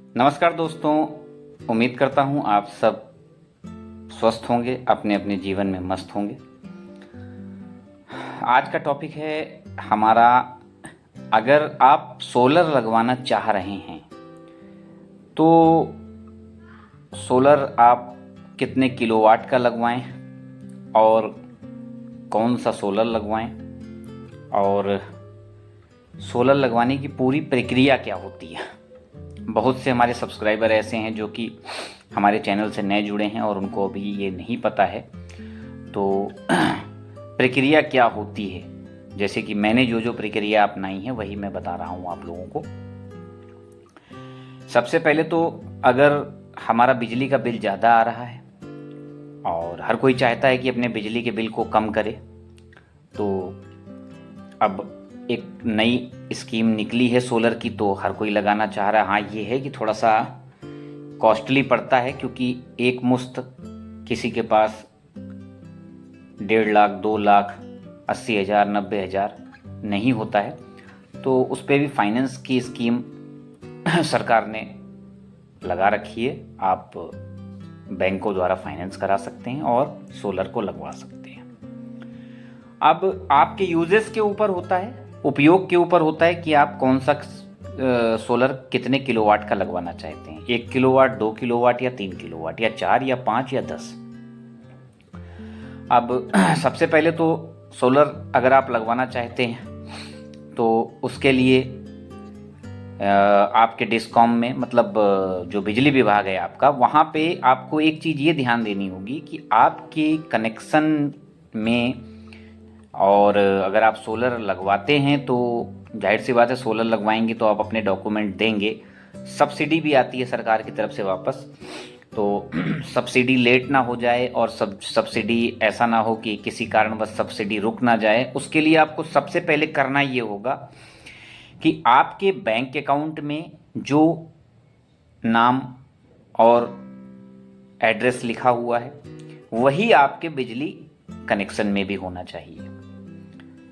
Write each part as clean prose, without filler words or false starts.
नमस्कार दोस्तों। उम्मीद करता हूँ आप सब स्वस्थ होंगे, अपने अपने जीवन में मस्त होंगे। आज का टॉपिक है हमारा, अगर आप सोलर लगवाना चाह रहे हैं तो सोलर आप कितने किलोवाट का लगवाएं और कौन सा सोलर लगवाएं और सोलर लगवाने की पूरी प्रक्रिया क्या होती है। बहुत से हमारे सब्सक्राइबर ऐसे हैं जो कि हमारे चैनल से नए जुड़े हैं और उनको अभी ये नहीं पता है, तो प्रक्रिया क्या होती है, जैसे कि मैंने जो जो प्रक्रिया अपनाई है वही मैं बता रहा हूँ आप लोगों को। सबसे पहले तो अगर हमारा बिजली का बिल ज़्यादा आ रहा है और हर कोई चाहता है कि अपने बिजली के बिल को कम करे, तो अब एक नई स्कीम निकली है सोलर की, तो हर कोई लगाना चाह रहा है। हाँ, ये है कि थोड़ा सा कॉस्टली पड़ता है, क्योंकि एक मुश्त किसी के पास 1.5 लाख 2 लाख 80,000 90,000 नहीं होता है, तो उस पर भी फाइनेंस की स्कीम सरकार ने लगा रखी है। आप बैंकों द्वारा फाइनेंस करा सकते हैं और सोलर को लगवा सकते हैं। अब आपके यूजेस के ऊपर होता है, उपयोग के ऊपर होता है कि आप कौन सा सोलर कितने किलोवाट का लगवाना चाहते हैं। 1 किलोवाट, 2 किलोवाट या 3 किलोवाट या 4 या 5 या 10। अब सबसे पहले तो सोलर अगर आप लगवाना चाहते हैं तो उसके लिए आपके डिस्कॉम में, मतलब जो बिजली विभाग है आपका, वहाँ पे आपको एक चीज़ ये ध्यान देनी होगी कि आपके कनेक्शन में, और अगर आप सोलर लगवाते हैं तो जाहिर सी बात है सोलर लगवाएंगे तो आप अपने डॉक्यूमेंट देंगे। सब्सिडी भी आती है सरकार की तरफ से वापस, तो सब्सिडी लेट ना हो जाए और सब्सिडी ऐसा ना हो कि किसी कारणवश सब्सिडी रुक ना जाए। उसके लिए आपको सबसे पहले करना ये होगा कि आपके बैंक अकाउंट में जो नाम और एड्रेस लिखा हुआ है वही आपके बिजली कनेक्शन में भी होना चाहिए।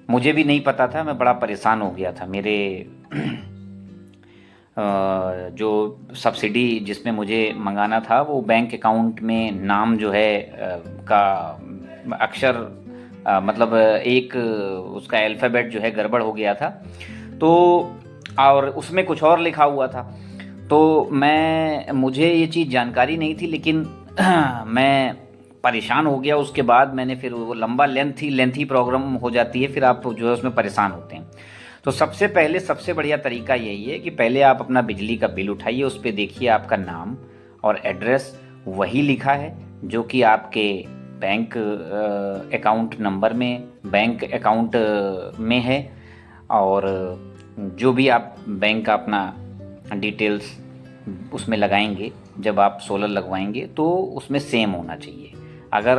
मुझे भी नहीं पता था, मैं बड़ा परेशान हो गया था। मेरे जो सब्सिडी जिसमें मुझे मंगाना था वो बैंक अकाउंट में नाम जो है का अक्षर मतलब एक उसका अल्फ़ाबेट जो है गड़बड़ हो गया था, तो और उसमें कुछ और लिखा हुआ था। तो मुझे ये चीज़ जानकारी नहीं थी, लेकिन मैं परेशान हो गया। उसके बाद मैंने फिर वो लंबा लेंथी प्रोग्राम हो जाती है, फिर आप जो है उसमें परेशान होते हैं। तो सबसे पहले सबसे बढ़िया तरीका यही है कि पहले आप अपना बिजली का बिल उठाइए, उस पर देखिए आपका नाम और एड्रेस वही लिखा है जो कि आपके बैंक अकाउंट नंबर में, बैंक अकाउंट में है, और जो भी आप बैंक का अपना डिटेल्स उसमें लगाएंगे जब आप सोलर लगवाएंगे तो उसमें सेम होना चाहिए। अगर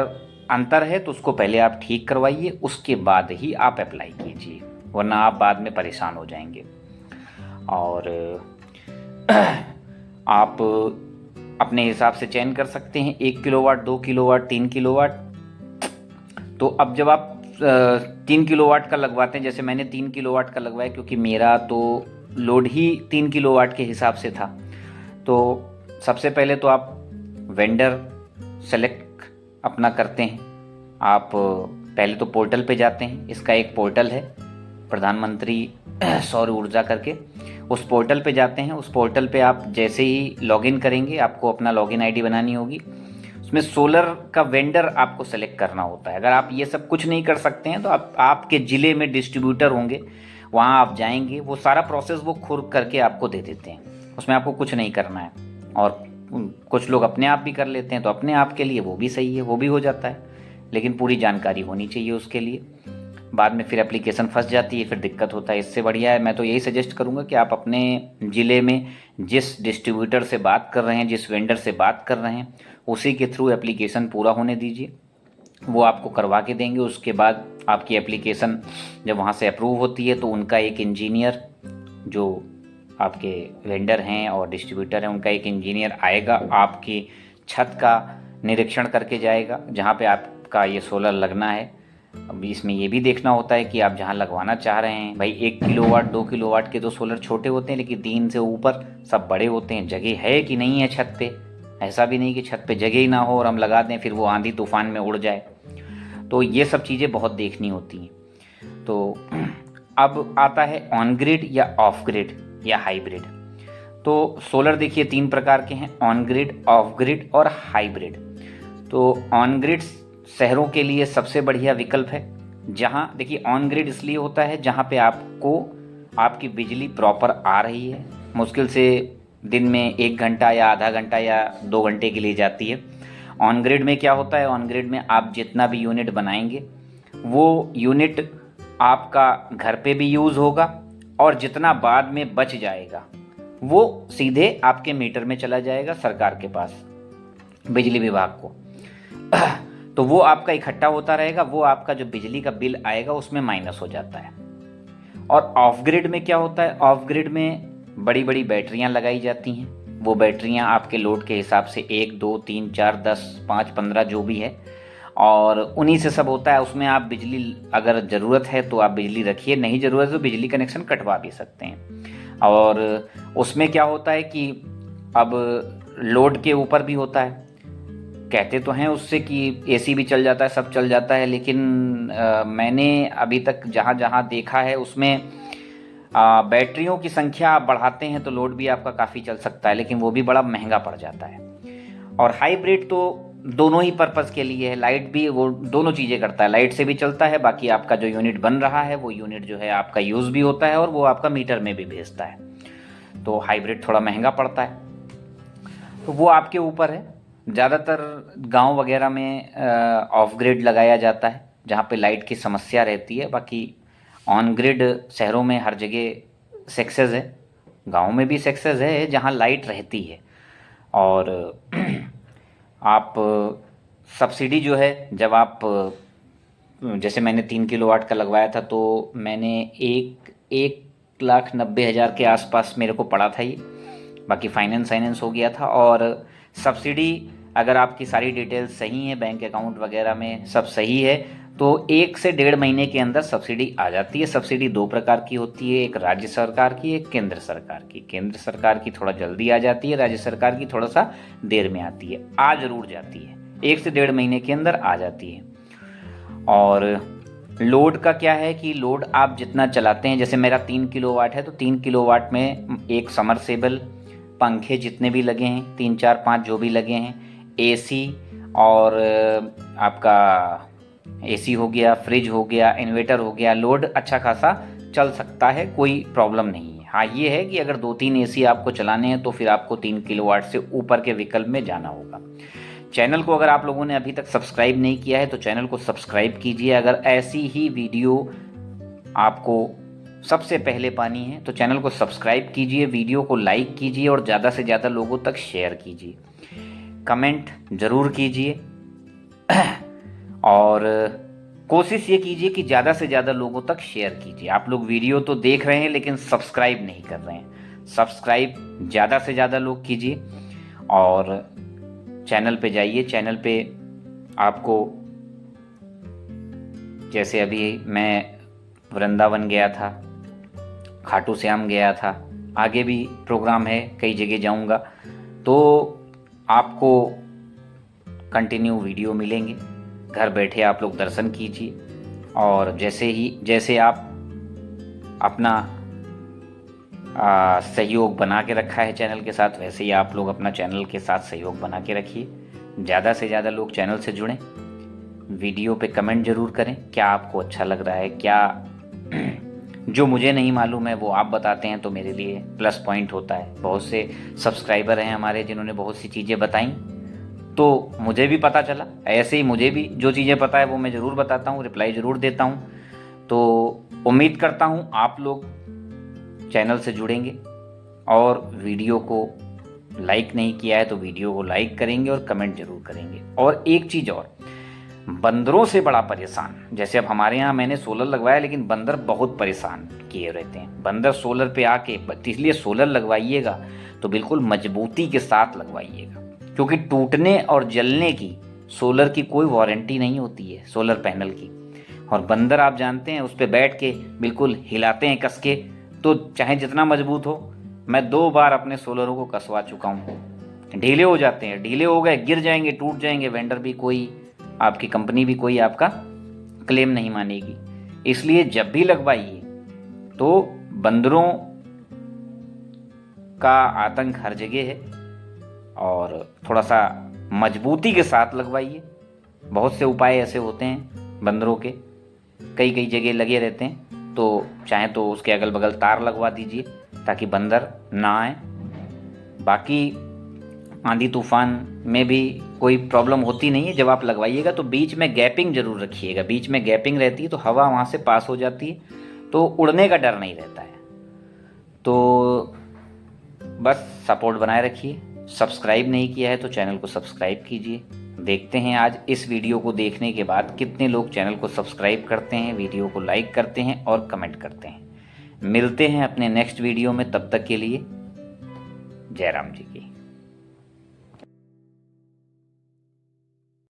अंतर है तो उसको पहले आप ठीक करवाइए, उसके बाद ही आप अप्लाई कीजिए, वरना आप बाद में परेशान हो जाएंगे। और आप अपने हिसाब से चयन कर सकते हैं, 1 किलोवाट, 2 किलोवाट, 3 किलोवाट। तो अब जब आप 3 किलोवाट का लगवाते हैं, जैसे मैंने 3 किलोवाट का लगवाया क्योंकि मेरा तो लोड ही 3 किलोवाट के हिसाब से था। तो सबसे पहले तो आप वेंडर सेलेक्ट अपना करते हैं। आप पहले तो पोर्टल पे जाते हैं, इसका एक पोर्टल है प्रधानमंत्री सौर ऊर्जा करके, उस पोर्टल पे जाते हैं। उस पोर्टल पे आप जैसे ही लॉगिन करेंगे, आपको अपना लॉगिन आईडी बनानी होगी, उसमें सोलर का वेंडर आपको सेलेक्ट करना होता है। अगर आप ये सब कुछ नहीं कर सकते हैं तो आपके ज़िले में डिस्ट्रीब्यूटर होंगे, वहाँ आप जाएंगे, वो सारा प्रोसेस वो खुद करके आपको दे देते हैं, उसमें आपको कुछ नहीं करना है। और कुछ लोग अपने आप भी कर लेते हैं, तो अपने आप के लिए वो भी सही है, वो भी हो जाता है, लेकिन पूरी जानकारी होनी चाहिए उसके लिए। बाद में फिर एप्लीकेशन फंस जाती है, फिर दिक्कत होता है। इससे बढ़िया है, मैं तो यही सजेस्ट करूँगा कि आप अपने ज़िले में जिस डिस्ट्रीब्यूटर से बात कर रहे हैं, जिस वेंडर से बात कर रहे हैं, उसी के थ्रू एप्लीकेशन पूरा होने दीजिए, वो आपको करवा के देंगे। उसके बाद आपकी एप्लीकेशन जब वहाँ से अप्रूव होती है तो उनका एक इंजीनियर, जो आपके वेंडर हैं और डिस्ट्रीब्यूटर हैं, उनका एक इंजीनियर आएगा, आपकी छत का निरीक्षण करके जाएगा जहाँ पे आपका ये सोलर लगना है। अब इसमें ये भी देखना होता है कि आप जहाँ लगवाना चाह रहे हैं, भाई 1 किलोवाट 2 किलोवाट के तो सोलर छोटे होते हैं, लेकिन 3 से ऊपर सब बड़े होते हैं। जगह है कि नहीं है छत पे, ऐसा भी नहीं कि छत पे जगह ही ना हो और हम लगा दें फिर वो आंधी तूफान में उड़ जाए। तो ये सब चीज़ें बहुत देखनी होती हैं। तो अब आता है ऑन ग्रिड या ऑफ ग्रिड या हाइब्रिड। तो सोलर देखिए 3 प्रकार के हैं, ऑन ग्रिड, ऑफ ग्रिड और हाइब्रिड। तो ऑन ग्रिड शहरों के लिए सबसे बढ़िया विकल्प है। जहाँ देखिए ऑन ग्रिड इसलिए होता है जहाँ पे आपको आपकी बिजली प्रॉपर आ रही है, मुश्किल से दिन में 1 घंटा या आधा घंटा या 2 घंटे के लिए जाती है। ऑन ग्रिड में क्या होता है, ऑन ग्रिड में आप जितना भी यूनिट बनाएंगे वो यूनिट आपका घर पे भी यूज़ होगा और जितना बाद में बच जाएगा वो सीधे आपके मीटर में चला जाएगा सरकार के पास, बिजली विभाग को। तो वो आपका इकट्ठा होता रहेगा, वो आपका जो बिजली का बिल आएगा उसमें माइनस हो जाता है। और ऑफ ग्रिड में क्या होता है, ऑफ ग्रिड में बड़ी बड़ी बैटरियां लगाई जाती हैं। वो बैटरियां आपके लोड के हिसाब से 1 2 3 4 10 5 15 जो भी है, और उन्हीं से सब होता है। उसमें आप बिजली अगर ज़रूरत है तो आप बिजली रखिए, नहीं ज़रूरत तो बिजली कनेक्शन कटवा भी सकते हैं। और उसमें क्या होता है कि अब लोड के ऊपर भी होता है। कहते तो हैं उससे कि एसी भी चल जाता है, सब चल जाता है, लेकिन मैंने अभी तक जहाँ जहाँ देखा है उसमें बैटरियों की संख्या आप बढ़ाते हैं तो लोड भी आपका काफ़ी चल सकता है, लेकिन वो भी बड़ा महंगा पड़ जाता है। और हाइब्रिड तो दोनों ही पर्पज़ के लिए है, लाइट भी वो दोनों चीज़ें करता है, लाइट से भी चलता है, बाकी आपका जो यूनिट बन रहा है वो यूनिट जो है आपका यूज़ भी होता है और वो आपका मीटर में भी भेजता है। तो हाइब्रिड थोड़ा महंगा पड़ता है, तो वो आपके ऊपर है। ज़्यादातर गांव वगैरह में ऑफ ग्रिड लगाया जाता है जहाँ पे लाइट की समस्या रहती है। बाकी ऑन ग्रिड शहरों में हर जगह सक्सेस है, गांव में भी सक्सेस है जहाँ लाइट रहती है। और आप सब्सिडी जो है, जब आप जैसे मैंने 3 किलोवाट का लगवाया था तो मैंने 1,90,000 के आसपास मेरे को पड़ा था ये। बाकी फाइनेंस हो गया था। और सब्सिडी अगर आपकी सारी डिटेल्स सही हैं, बैंक अकाउंट वगैरह में सब सही है, तो 1 से 1.5 महीने के अंदर सब्सिडी आ जाती है। सब्सिडी 2 प्रकार की होती है, एक राज्य सरकार की, एक केंद्र सरकार की। केंद्र सरकार की थोड़ा जल्दी आ जाती है, राज्य सरकार की थोड़ा सा देर में आती है, आ जरूर जाती है, 1 से 1.5 महीने के अंदर आ जाती है। और लोड का क्या है कि लोड आप जितना चलाते हैं, जैसे मेरा 3 किलोवाट है तो 3 किलोवाट में एक समरसेबल, पंखे जितने भी लगे हैं 3 4 5 जो भी लगे हैं, एसी और आपका एसी हो गया, फ्रिज हो गया, इन्वर्टर हो गया, लोड अच्छा खासा चल सकता है, कोई प्रॉब्लम नहीं है। हाँ ये है कि अगर 2-3 एसी आपको चलाने हैं तो फिर आपको 3 किलोवाट से ऊपर के विकल्प में जाना होगा। चैनल को अगर आप लोगों ने अभी तक सब्सक्राइब नहीं किया है तो चैनल को सब्सक्राइब कीजिए। अगर ऐसी ही वीडियो आपको सबसे पहले पानी है तो चैनल को सब्सक्राइब कीजिए, वीडियो को लाइक कीजिए और ज़्यादा से ज़्यादा लोगों तक शेयर कीजिए, कमेंट ज़रूर कीजिए। और कोशिश ये कीजिए कि ज़्यादा से ज़्यादा लोगों तक शेयर कीजिए। आप लोग वीडियो तो देख रहे हैं लेकिन सब्सक्राइब नहीं कर रहे हैं, सब्सक्राइब ज़्यादा से ज़्यादा लोग कीजिए। और चैनल पे जाइए, चैनल पे आपको, जैसे अभी मैं वृंदावन गया था, खाटू श्याम गया था, आगे भी प्रोग्राम है, कई जगह जाऊंगा, तो आपको कंटिन्यू वीडियो मिलेंगे। घर बैठे आप लोग दर्शन कीजिए और जैसे आप अपना सहयोग बना के रखा है चैनल के साथ, वैसे ही आप लोग अपना चैनल के साथ सहयोग बना के रखिए। ज़्यादा से ज़्यादा लोग चैनल से जुड़ें, वीडियो पे कमेंट ज़रूर करें, क्या आपको अच्छा लग रहा है, क्या जो मुझे नहीं मालूम है वो आप बताते हैं तो मेरे लिए प्लस पॉइंट होता है। बहुत से सब्सक्राइबर हैं हमारे जिन्होंने बहुत सी चीज़ें बताई तो मुझे भी पता चला, ऐसे ही मुझे भी जो चीज़ें पता है वो मैं ज़रूर बताता हूँ, रिप्लाई ज़रूर देता हूँ। तो उम्मीद करता हूँ आप लोग चैनल से जुड़ेंगे और वीडियो को लाइक नहीं किया है तो वीडियो को लाइक करेंगे और कमेंट जरूर करेंगे। और एक चीज़ और, बंदरों से बड़ा परेशान, जैसे अब हमारे यहाँ मैंने सोलर लगवाया लेकिन बंदर बहुत परेशान किए रहते हैं। बंदर सोलर पे आके, इसलिए सोलर लगवाइएगा तो बिल्कुल मजबूती के साथ लगवाइएगा, क्योंकि टूटने और जलने की सोलर की कोई वारंटी नहीं होती है। सोलर पैनल की और बंदर आप जानते हैं उस पर बैठ के बिल्कुल हिलाते हैं कस के, तो चाहे जितना मजबूत हो, मैं 2 बार अपने सोलरों को कसवा चुका हूँ, ढीले हो जाते हैं, ढीले हो गए गिर जाएंगे, टूट जाएंगे, वेंडर भी कोई, आपकी कंपनी भी कोई आपका क्लेम नहीं मानेगी। इसलिए जब भी लगवाइए तो बंदरों का आतंक हर जगह है, और थोड़ा सा मजबूती के साथ लगवाइए। बहुत से उपाय ऐसे होते हैं बंदरों के, कई कई जगह लगे रहते हैं, तो चाहे तो उसके अगल बगल तार लगवा दीजिए ताकि बंदर ना आए। बाकी आंधी तूफान में भी कोई प्रॉब्लम होती नहीं है। जब आप लगवाइएगा तो बीच में गैपिंग जरूर रखिएगा, बीच में गैपिंग रहती है तो हवा वहाँ से पास हो जाती है, तो उड़ने का डर नहीं रहता है। तो बस सपोर्ट बनाए रखिए। सब्सक्राइब नहीं किया है तो चैनल को सब्सक्राइब कीजिए। देखते हैं आज इस वीडियो को देखने के बाद कितने लोग चैनल को सब्सक्राइब करते हैं, वीडियो को लाइक करते हैं और कमेंट करते हैं। मिलते हैं अपने नेक्स्ट वीडियो में, तब तक के लिए जय राम जी की।